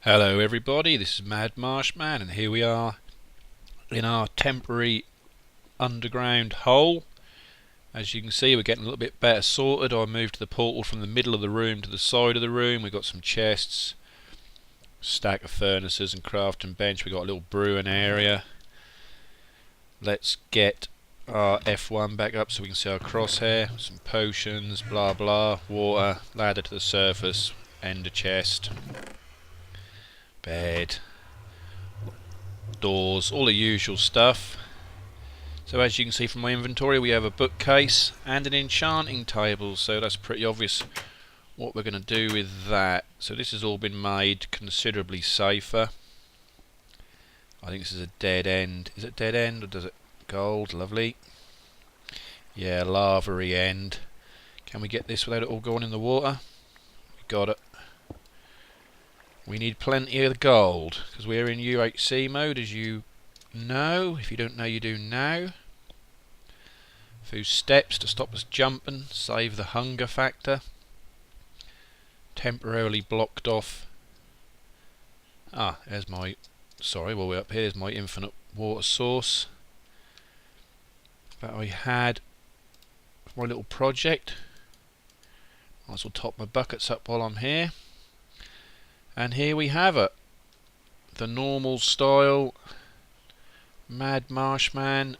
Hello everybody, this is Mad Marshman and here we are in our temporary underground hole. As you can see, we're getting a little bit better sorted. I moved the portal from the middle of the room to the side of the room. We've got some chests, stack of furnaces and crafting bench. We've got a little brewing area. Let's get our F1 back up so we can see our crosshair. Some potions, blah blah, water, ladder to the surface, ender chest, bed, doors, all the usual stuff. So as you can see from my inventory, we have a bookcase and an enchanting table, so that's pretty obvious what we're going to do with that. So this has all been made considerably safer. I think this is a dead end. Is it dead end or does it gold? Lovely. Yeah, lava-y end. Can we get this without it all going in the water? We got it. We need plenty of gold because we're in UHC mode, as you know. If you don't know, you do now. A few steps to stop us jumping, save the hunger factor. Temporarily blocked off. There's my... Sorry, while we're up here, there's my infinite water source that I had for my little project. Might as well top my buckets up while I'm here. And here we have it. The normal style Mad Marshman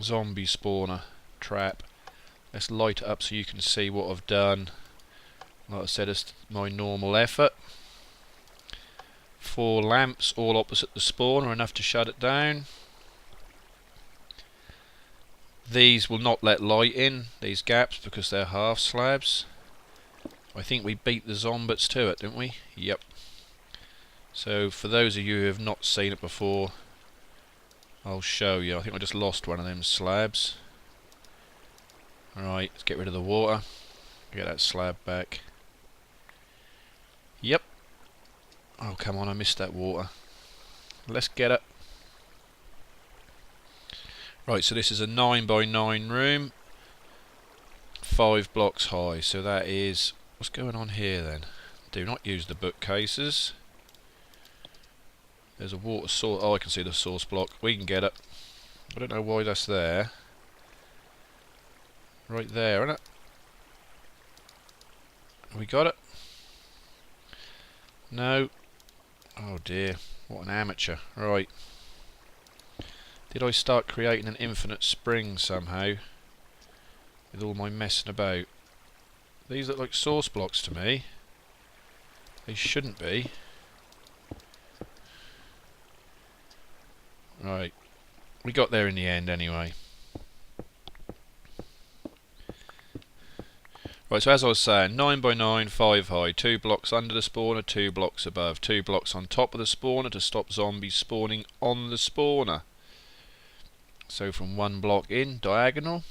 zombie spawner trap. Let's light it up so you can see what I've done. Like I said, it's my normal effort. 4 lamps all opposite the spawn are enough to shut it down. These will not let light in, these gaps, because they're half slabs. I think we beat the zombies to it, didn't we? Yep. So for those of you who have not seen it before, I'll show you. I think I just lost one of them slabs. Alright, let's get rid of the water. Get that slab back. Yep. Oh, come on, I missed that water. Let's get it. Right, so this is a 9 by 9 room. 5 blocks high, so that is... What's going on here then? Do not use the bookcases. There's a water source. Oh, I can see the source block. We can get it. I don't know why that's there. Right there, isn't it? We got it? No. Oh dear. What an amateur. Right. Did I start creating an infinite spring somehow? With all my messing about? These look like source blocks to me. They shouldn't be. Right. We got there in the end anyway. Right, so as I was saying, 9 by 9, 5 high, 2 blocks under the spawner, 2 blocks above, 2 blocks on top of the spawner to stop zombies spawning on the spawner. So from 1 block in, diagonal.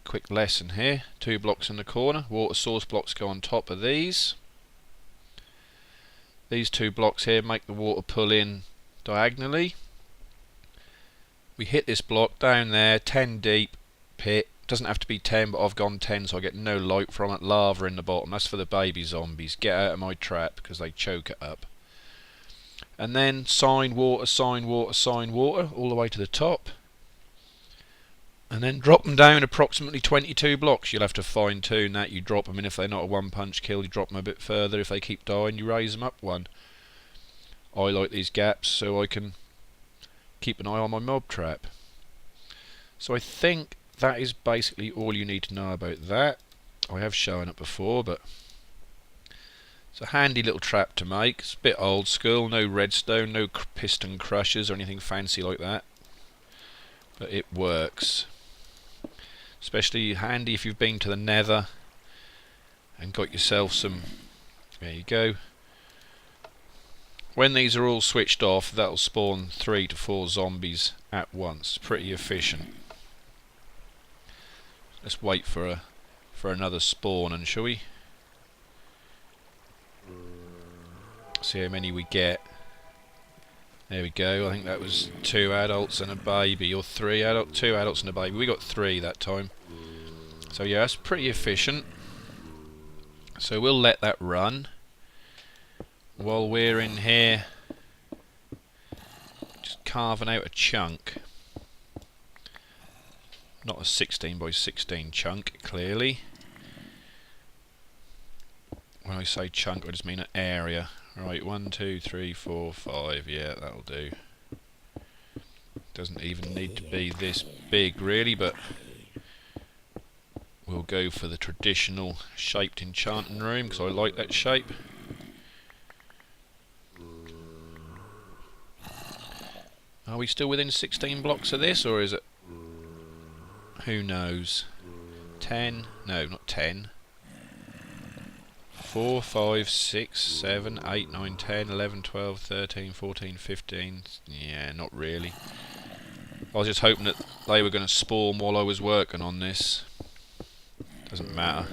Quick lesson here, 2 blocks in the corner, water source blocks go on top of these. These 2 blocks here make the water pull in diagonally. We hit this block down there, 10 deep pit. Doesn't have to be 10, but I've gone 10 so I get no light from it. Lava in the bottom, that's for the baby zombies. Get out of my trap because they choke it up. And then sign water, sign water, sign water all the way to the top. And then drop them down approximately 22 blocks. You'll have to fine tune that. You drop them in if they're not a one punch kill, you drop them a bit further. If they keep dying, you raise them up 1. I like these gaps so I can keep an eye on my mob trap. So I think that is basically all you need to know about that. I have shown it before, but it's a handy little trap to make. It's a bit old school, no redstone, no piston crushers or anything fancy like that. But it works. Especially handy if you've been to the Nether and got yourself some... There you go. When these are all switched off, that'll spawn 3 to 4 zombies at once. Pretty efficient. Let's wait for another spawn, and shall we? See how many we get. There we go. I think that was 2 adults and a baby, or 2 adults and a baby. We got 3 that time. So yeah, that's pretty efficient. So we'll let that run. while we're in here just carving out a chunk. Not a 16 by 16 chunk, clearly. When I say chunk, I just mean an area. Right, 1, 2, 3, 4, 5. Yeah, that'll do. Doesn't even need to be this big, really, but we'll go for the traditional shaped enchanting room because I like that shape. Are we still within 16 blocks of this, or is it? Who knows? 10? No, not 10. 4, 5, 6, 7, 8, 9, 10, 11, 12, 13, 14, 15. Yeah, not really. I was just hoping that they were going to spawn while I was working on this. Doesn't matter.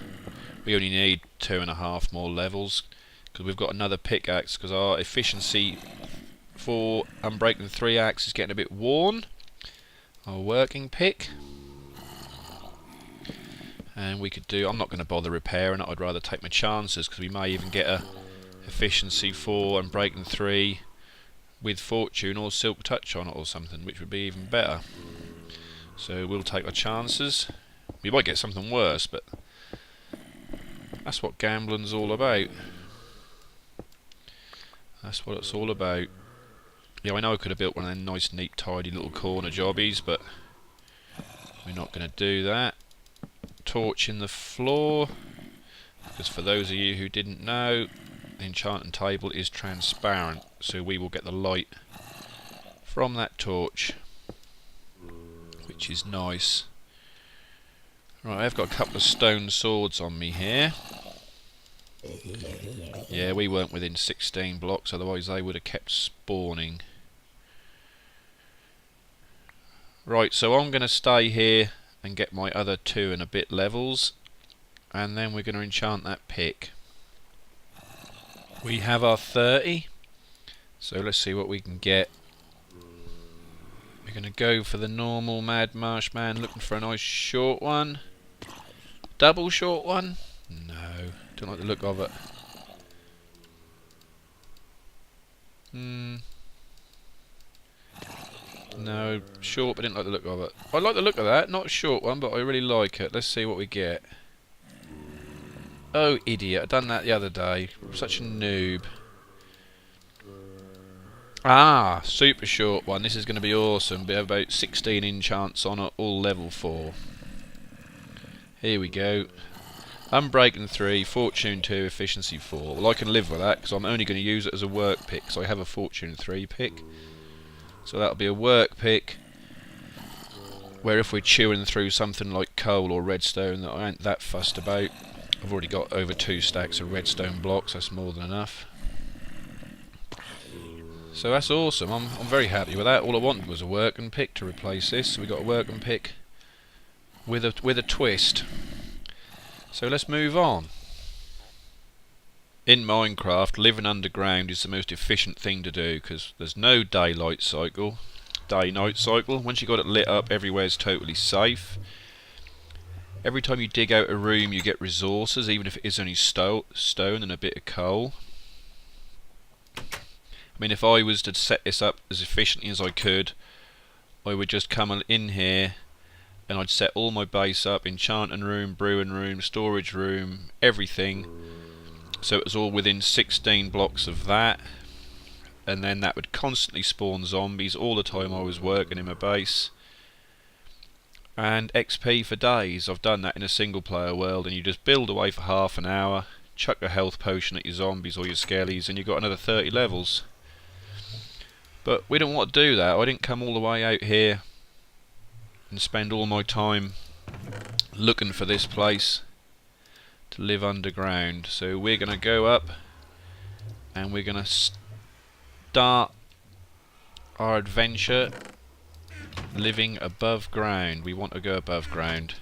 We only need 2.5 more levels because we've got another pickaxe because our efficiency for Unbreaking 3 axe is getting a bit worn. Our working pick. And we could do, I'm not going to bother repairing it, I'd rather take my chances because we may even get a efficiency 4 and Unbreaking 3 with Fortune or Silk Touch on it or something, which would be even better. So we'll take our chances. We might get something worse, but that's what gambling's all about. That's what it's all about. Yeah, I know I could have built one of them nice, neat, tidy little corner jobbies, but we're not going to do that. Torch in the floor, because for those of you who didn't know, the enchanting table is transparent, so we will get the light from that torch, which is nice. Right, I've got a couple of stone swords on me here. Yeah, we weren't within 16 blocks, otherwise they would have kept spawning. Right, so I'm going to stay here and get my other 2 and a bit levels, and then we're going to enchant that pick. We have our 30, so let's see what we can get. We're going to go for the normal Mad Marshman, looking for a nice short one. Double short one? No, don't like the look of it. No, short, but didn't like the look of it. I like the look of that, not a short one, but I really like it. Let's see what we get. Oh, idiot, I done that the other day. I'm such a noob. Ah, super short one. This is going to be awesome. Be about 16 enchants on it, all level 4. Here we go. Unbreaking 3, Fortune 2, Efficiency 4. Well, I can live with that, because I'm only going to use it as a work pick, so I have a Fortune 3 pick. So that'll be a work pick, where if we're chewing through something like coal or redstone that I ain't that fussed about, I've already got over 2 stacks of redstone blocks, that's more than enough. So that's awesome, I'm very happy with that. All I wanted was a working pick to replace this, so we got a working pick with a twist. So let's move on. In Minecraft, living underground is the most efficient thing to do because there's no daylight cycle, day-night cycle. Once you got it lit up, everywhere's totally safe. Every time you dig out a room, you get resources, even if it is only stone and a bit of coal. I mean, if I was to set this up as efficiently as I could, I would just come in here and I'd set all my base up, enchanting room, brewing room, storage room, everything. So it was all within 16 blocks of that, and then that would constantly spawn zombies all the time I was working in my base, and XP for days. I've done that in a single player world, and you just build away for half an hour, chuck a health potion at your zombies or your skellies, and you've got another 30 levels. But we don't want to do that. I didn't come all the way out here and spend all my time looking for this place to live underground. So we're going to go up and we're going to start our adventure living above ground. We want to go above ground.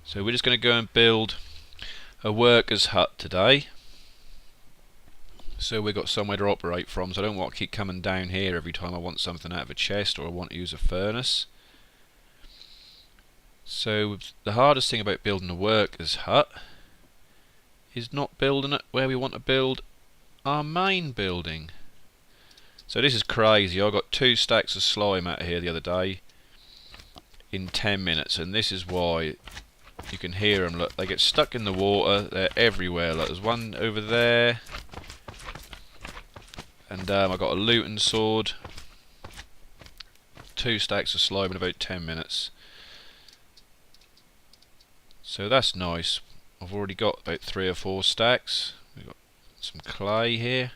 So we're just going to go and build a worker's hut today. So we've got somewhere to operate from, so I don't want to keep coming down here every time I want something out of a chest or I want to use a furnace. So the hardest thing about building a worker's hut is not building it where we want to build our main building. So this is crazy. I got 2 stacks of slime out here the other day in 10 minutes, and this is why. You can hear them. Look, they get stuck in the water. They're everywhere. Look, there's one over there, and I got a looting sword. 2 stacks of slime in about 10 minutes. So that's nice. I've already got about 3 or 4 stacks. We've got some clay here.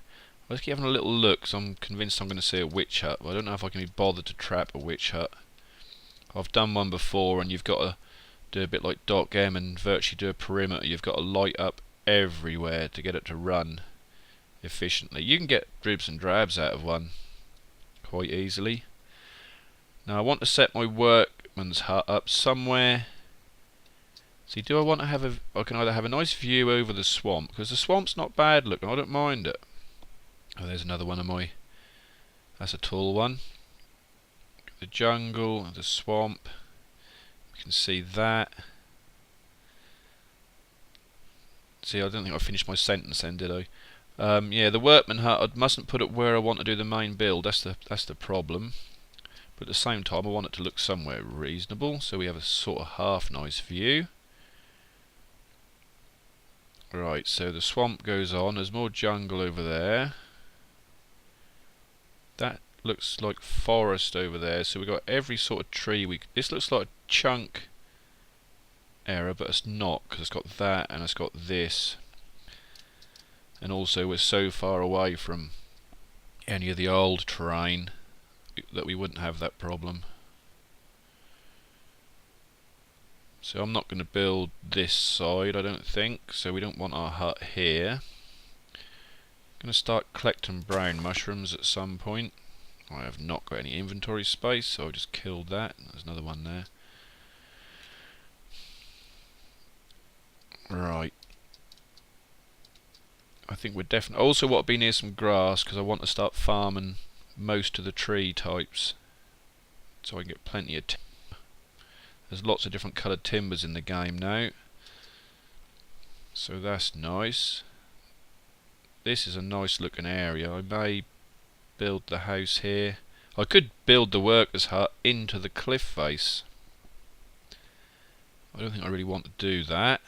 Let's keep having a little look, because I'm convinced I'm going to see a witch hut. But I don't know if I can be bothered to trap a witch hut. I've done one before, and you've got to do a bit like Doc M and virtually do a perimeter. You've got to light up everywhere to get it to run efficiently. You can get dribs and drabs out of one quite easily. Now I want to set my workman's hut up somewhere. See, do I want to have I can either have a nice view over the swamp, because the swamp's not bad looking, I don't mind it. Oh, there's another one of my, that's a tall one. The jungle, the swamp, you can see that. See, I don't think I finished my sentence then, did I? Yeah, the workman hut, I mustn't put it where I want to do the main build, that's the problem. But at the same time I want it to look somewhere reasonable, so we have a sort of half nice view. Right, so the swamp goes on, there's more jungle over there. That looks like forest over there, so we've got every sort of tree. This looks like a chunk area, but it's not, because it's got that and it's got this. And also we're so far away from any of the old terrain that we wouldn't have that problem. So I'm not going to build this side, I don't think, so we don't want our hut here. I'm going to start collecting brown mushrooms at some point. I have not got any inventory space, so I've just killed that. There's another one there. Right. I think we're definitely... Also want to be near some grass, because I want to start farming most of the tree types, so I can get plenty of timber. There's lots of different coloured timbers in the game now, so that's nice. This is a nice looking area. I may build the house here. I could build the workers' hut into the cliff face. I don't think I really want to do that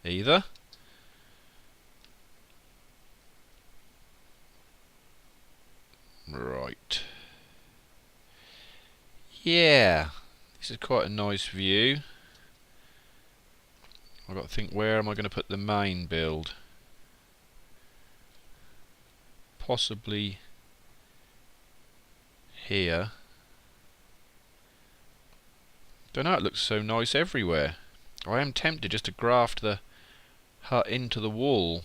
either. Right. Yeah. This is quite a nice view. I've got to think, where am I going to put the main build? Possibly here. Don't know, it looks so nice everywhere. I am tempted just to graft the hut into the wall,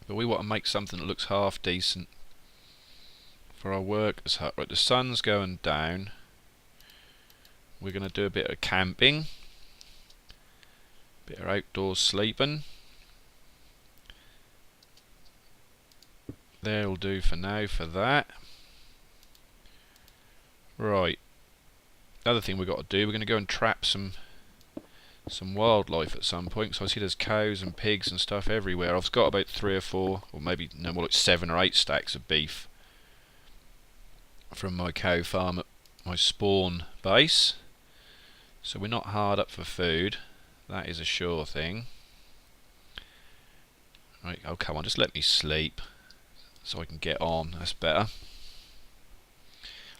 but we want to make something that looks half decent for our workers' hut. Right, the sun's going down. We're going to do a bit of camping, bit of outdoor sleeping. That'll do for now for that. Right, another thing we've got to do, we're going to go and trap some wildlife at some point. So I see there's cows and pigs and stuff everywhere. I've got about 3 or 4, or maybe no more, like 7 or 8 stacks of beef from my cow farm at my spawn base. So we're not hard up for food. That is a sure thing. Right, oh come on, just let me sleep so I can get on. That's better.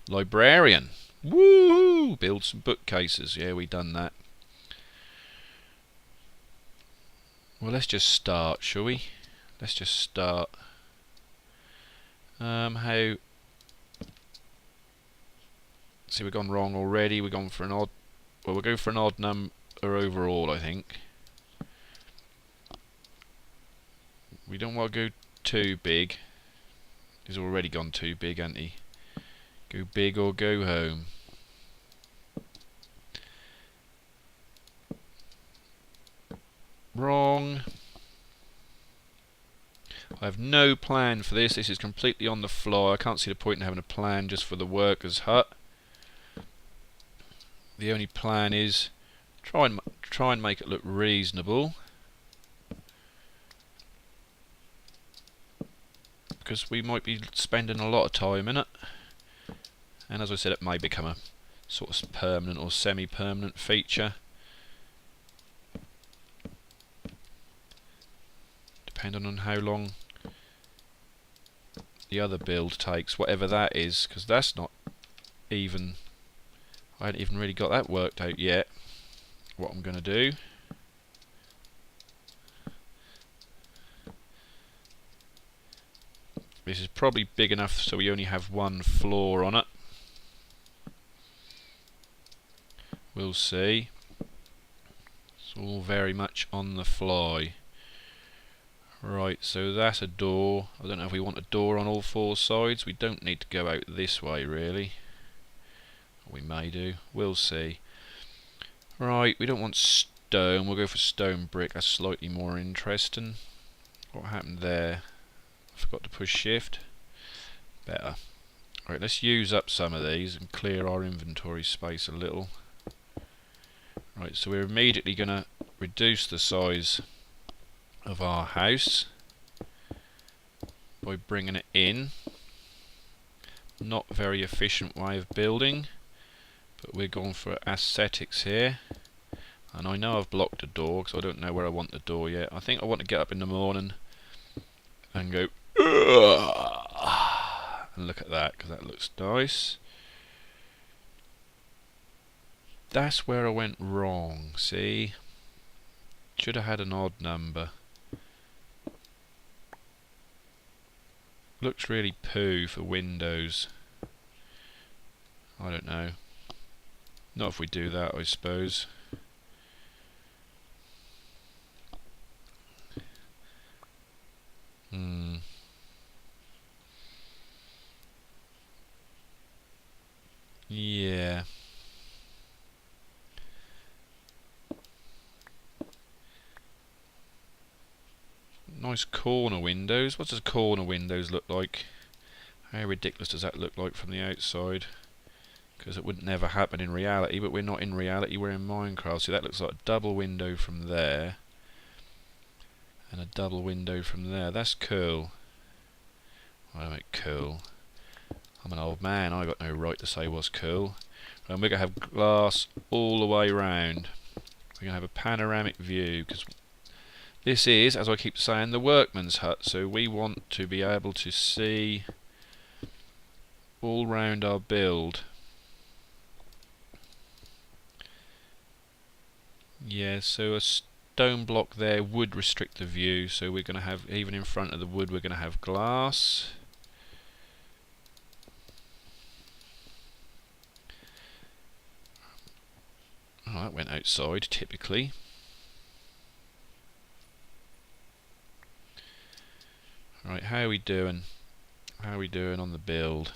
Librarian. Woo! Build some bookcases. Yeah, we done that. Well, let's just start, shall we? Let's just start. How? See, we've gone wrong already. We've gone for an odd. Well, we'll go for an odd number overall, I think. We don't want to go too big. He's already gone too big, hasn't he? Go big or go home. Wrong. I have no plan for this. This is completely on the fly. I can't see the point in having a plan just for the workers' hut. The only plan is try and make it look reasonable. because we might be spending a lot of time in it. And as I said, it may become a sort of permanent or semi-permanent feature, depending on how long the other build takes, whatever that is, because that's not even, I haven't even really got that worked out yet, what I'm going to do. This is probably big enough so we only have one floor on it. We'll see. It's all very much on the fly. Right, so that's a door. I don't know if we want a door on all four sides. We don't need to go out this way, really. We may do. We'll see. Right, we don't want stone. We'll go for stone brick. That's slightly more interesting. What happened there? I forgot to push shift. Better. Right, let's use up some of these and clear our inventory space a little. Right, so we're immediately going to reduce the size of our house by bringing it in. Not very efficient way of building, but we're going for aesthetics here. And I know I've blocked a door because I don't know where I want the door yet. I think I want to get up in the morning and go and look at that, because that looks nice. That's where I went wrong, see? Should have had an odd number. Looks really poo for windows. I don't know. Not if we do that, I suppose. Yeah. Nice corner windows. What does corner windows look like? How ridiculous does that look like from the outside? Because it would never happen in reality, but we're not in reality, we're in Minecraft. So that looks like a double window from there. And a double window from there. That's cool. I make cool. I'm an old man, I got no right to say what's cool. And we're going to have glass all the way round. We're going to have a panoramic view, because this is, as I keep saying, the workman's hut, so we want to be able to see all round our build. Yeah, so a stone block there would restrict the view, so we're going to have, even in front of the wood, we're going to have glass. Oh, that went outside, typically. Right, how are we doing? How are we doing on the build?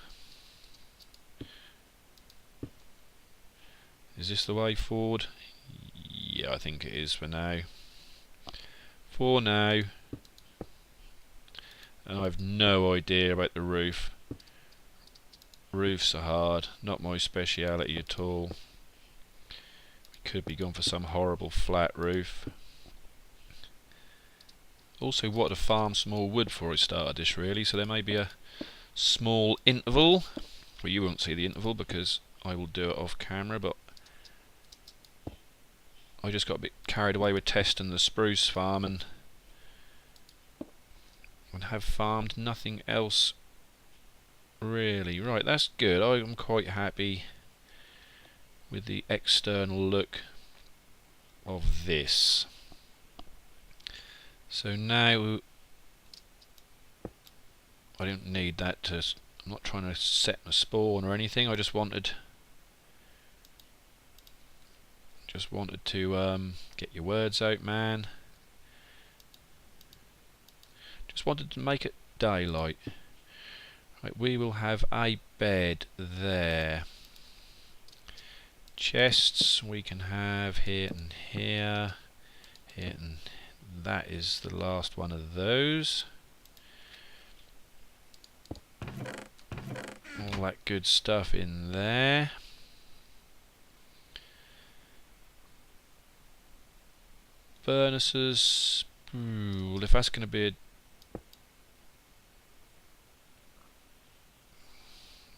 Is this the way forward? Yeah, I think it is for now. For now. And I have no idea about the roof. Roofs are hard, not my speciality at all. We could be going for some horrible flat roof. Also wanted to farm some more wood before I started this, really, so there may be a small interval. Well, you won't see the interval because I will do it off camera, but I just got a bit carried away with testing the spruce farm and have farmed nothing else really. Right, that's good. I'm quite happy with the external look of this. So now I don't need that to, I'm not trying to set my spawn or anything. I just wanted to get your words out, man. Just wanted to make it daylight. Right, we will have a bed there. Chests we can have here and here, here and that is the last one of those. All that good stuff in there. Furnaces. Ooh, well, if that's going to be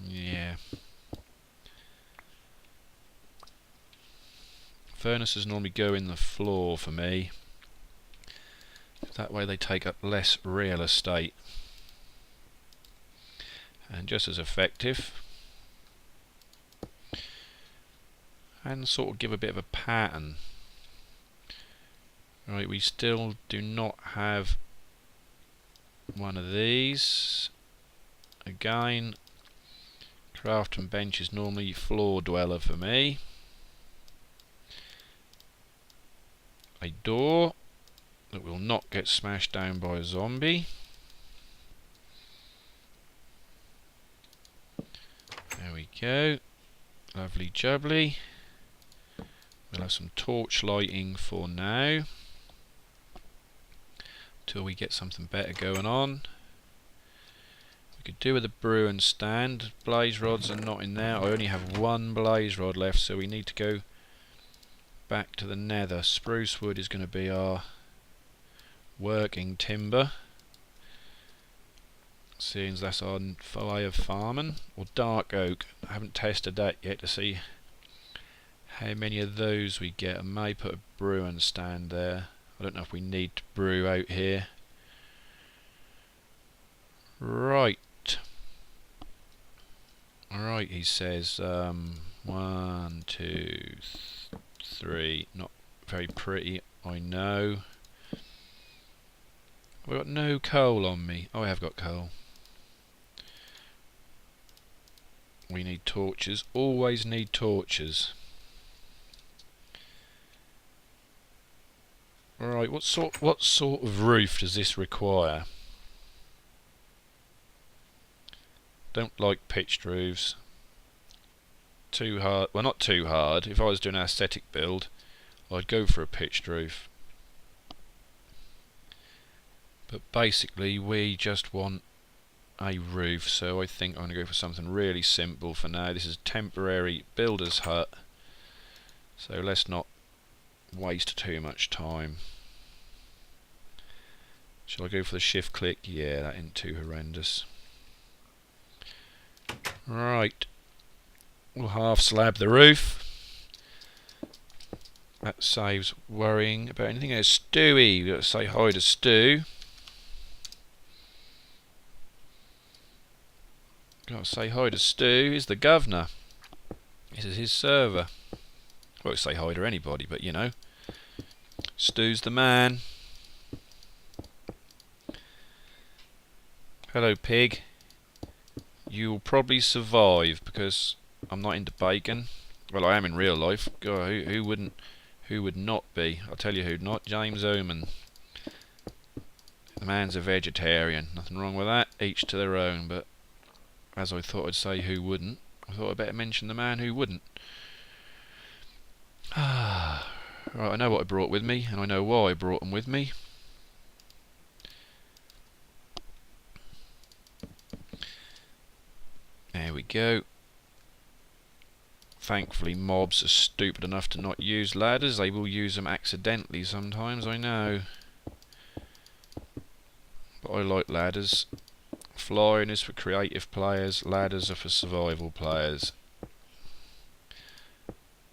Yeah. Furnaces normally go in the floor for me. That way they take up less real estate. And just as effective. And sort of give a bit of a pattern. Right, we still do not have one of these. Again, craft and bench is normally floor dweller for me. A door that will not get smashed down by a zombie. There we go. Lovely jubbly. We'll have some torch lighting for now. Till we get something better going on. We could do with a brewing stand. Blaze rods are not in there. I only have one blaze rod left, so we need to go back to the nether. Spruce wood is going to be our working timber. Seeing as that's our way of farming. Or dark oak. I haven't tested that yet to see how many of those we get. I may put a brewing stand there. I don't know if we need to brew out here. Right. Alright, he says 1, 2, 3. Not very pretty, I know. I've got no coal on me. Oh, I have got coal. We need torches. Always need torches. Right, what sort of roof does this require? Don't like pitched roofs. Too hard. Well, not too hard. If I was doing an aesthetic build, I'd go for a pitched roof. But basically, we just want a roof, so I think I'm going to go for something really simple for now. This is a temporary builder's hut, so let's not waste too much time. Shall I go for the shift click? Yeah, that ain't too horrendous. Right, we'll half slab the roof. That saves worrying about anything. There's Stewie. We've got to say hi to Stu. Got to say hi to Stu. He's the governor. This is his server. I won't say hi to anybody, but you know, Stu's the man. Hello, pig. You'll probably survive because I'm not into bacon. Well, I am in real life. God, who wouldn't? Who would not be? I'll tell you who not. James Oman. The man's a vegetarian. Nothing wrong with that. Each to their own. But as I thought I'd say who wouldn't, I thought I'd better mention the man who wouldn't. Right, I know what I brought with me, and I know why I brought them with me. There we go. Thankfully, mobs are stupid enough to not use ladders. They will use them accidentally sometimes, I know. But I like ladders. Flying is for creative players, ladders are for survival players.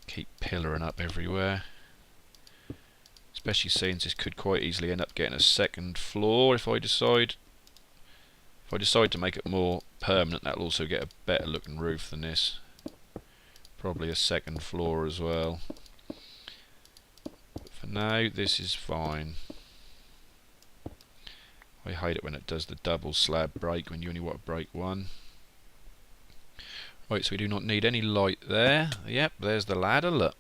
Keep pillaring up everywhere. Especially since this could quite easily end up getting a second floor if I decide. If I decide to make it more permanent, that'll also get a better looking roof than this. Probably a second floor as well. But for now, this is fine. I hate it when it does the double slab break when you only want to break one. Right, so we do not need any light there. Yep, there's the ladder, look.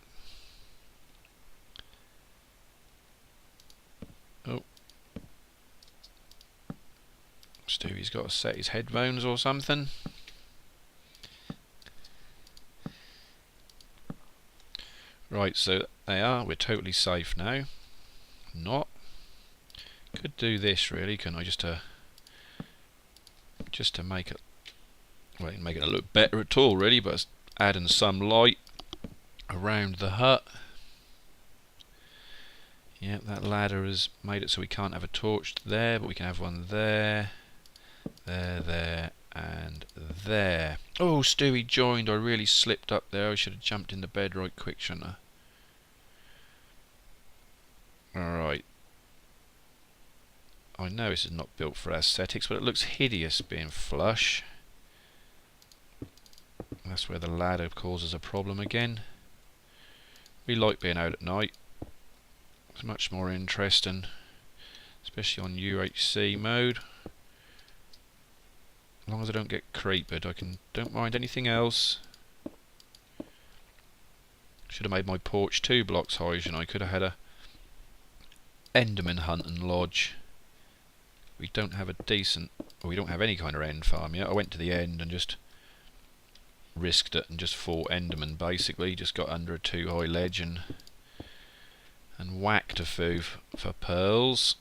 Oh. Stewie's got to set his headphones or something. Right, so they are. We're totally safe now. Not. Could do this really, couldn't I? Just to make it, well, make it look better at all, really. But adding some light around the hut. Yeah, that ladder has made it so we can't have a torch there, but we can have one there, there, And there. Oh, Stewie joined. I really slipped up there. I should have jumped in the bed right quick, shouldn't I? Alright. I know this is not built for aesthetics, but it looks hideous being flush. That's where the ladder causes a problem again. We like being out at night. It's much more interesting, especially on UHC mode. As long as I don't get creepered, don't mind anything else. Should have made my porch 2 blocks high, and I could have had a Enderman hunting lodge. We don't have a decent, or we don't have any kind of end farm yet. I went to the end and just risked it and just fought Enderman basically. Just got under a 2 high ledge and whacked a few for pearls.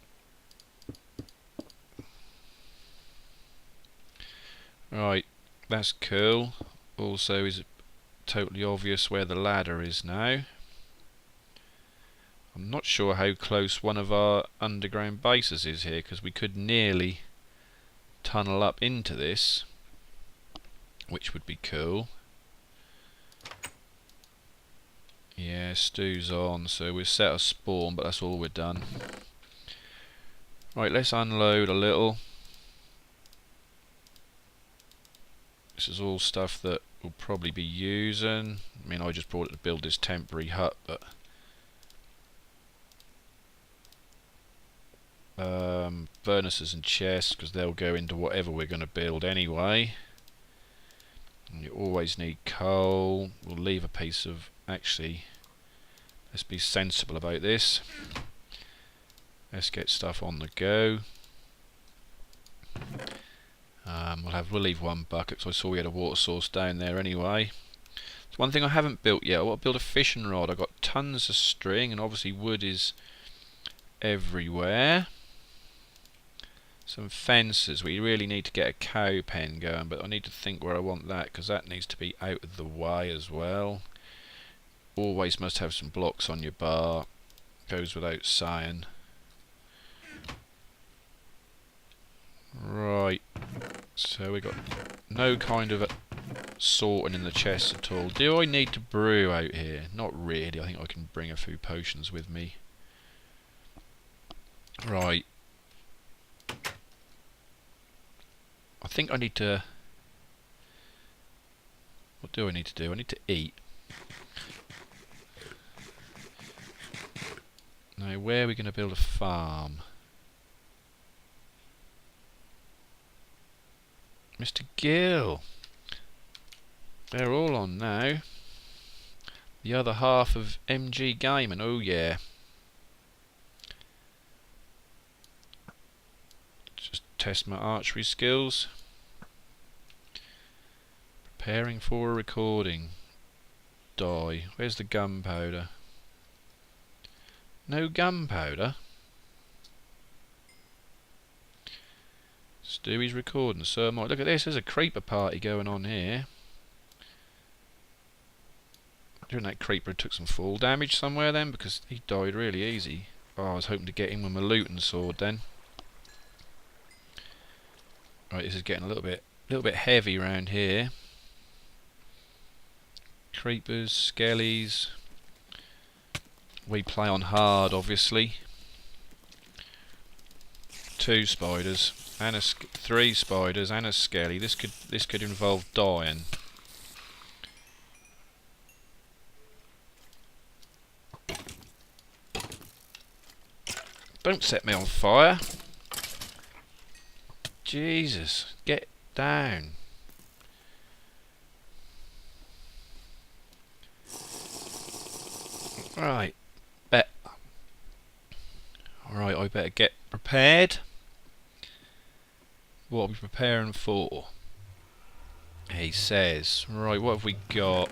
Right, that's cool. Also is totally obvious where the ladder is now. I'm not sure how close one of our underground bases is here, because we could nearly tunnel up into this, which would be cool. Yeah, Stu's on, so we've set a spawn, but that's all we're done. Right, let's unload a little. This is all stuff that we'll probably be using. I mean, I just brought it to build this temporary hut, but furnaces and chests, because they'll go into whatever we're going to build anyway. And you always need coal. We'll leave a piece of... Actually, let's be sensible about this. Let's get stuff on the go. We'll leave 1 bucket, because I saw we had a water source down there anyway. It's one thing I haven't built yet. I want to build a fishing rod. I've got tons of string, and obviously wood is everywhere. Some fences. We really need to get a cow pen going, but I need to think where I want that, because that needs to be out of the way as well. Always must have some blocks on your bar. Goes without saying. Right. So we got no kind of sorting in the chests at all. Do I need to brew out here? Not really. I think I can bring a few potions with me. Right. I think I need to... What do I need to do? I need to eat. Now, where are we going to build a farm? Mr. Gill. They're all on now. The other half of MG Gaming. Oh yeah. Just test my archery skills. Preparing for a recording. Die. Where's the gunpowder? No gunpowder? Stewie's recording, so am I. Look at this, there's a creeper party going on here. During that creeper took some fall damage somewhere then, because he died really easy. Oh, I was hoping to get him with my looting sword then. Right, this is getting a little bit heavy around here. Creepers, skellies. We play on hard, obviously. 2 spiders and 3 spiders and a skelly. This could involve dying. Don't set me on fire. Jesus, get down. Right. Alright, I better get prepared. What are we preparing for? He says. Right, what have we got?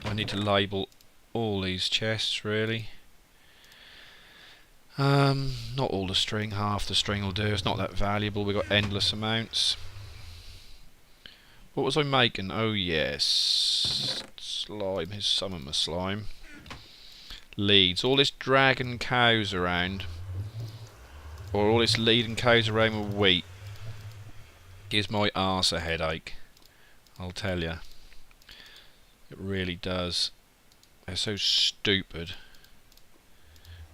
I need to label all these chests, really. Not all the string, half the string will do. It's not that valuable. We've got endless amounts. What was I making? Oh yes. Slime. Here's some of my slime. Leads. All this dragging cows around. Or all this leading cows around with wheat. Gives my arse a headache, I'll tell you. It really does. They're so stupid.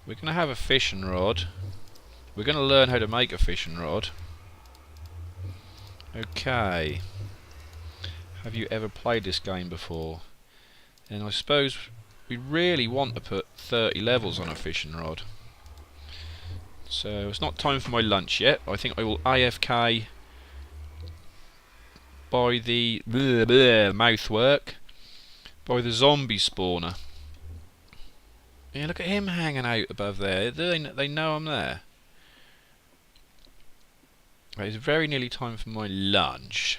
We're going to have a fishing rod. We're going to learn how to make a fishing rod. Okay. Have you ever played this game before? And I suppose we really want to put 30 levels on a fishing rod. So it's not time for my lunch yet. I think I will AFK by the mouthwork, by the zombie spawner. Yeah, look at him hanging out above there. They know I'm there. Right, it's very nearly time for my lunch.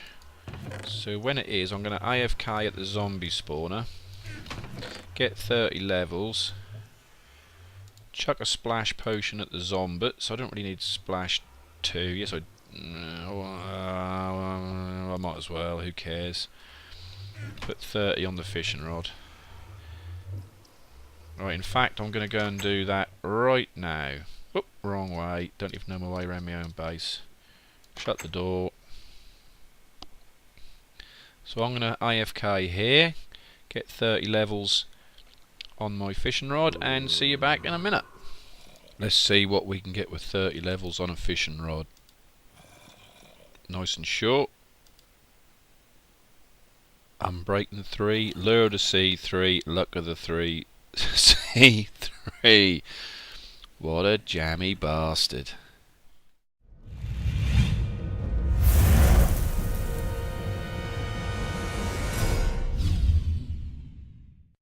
So when it is, I'm going to AFK at the zombie spawner. Get 30 levels. Chuck a splash potion at the zombie. So I don't really need splash 2. Yes, I might as well. Who cares? Put 30 on the fishing rod. Right, in fact, I'm going to go and do that right now. Oh, wrong way. Don't even know my way around my own base. Shut the door. So I'm going to AFK here. Get 30 levels on my fishing rod and see you back in a minute. Let's see what we can get with 30 levels on a fishing rod. Nice and short. Unbreaking 3, lure to C3, luck of the 3, C3. What a jammy bastard.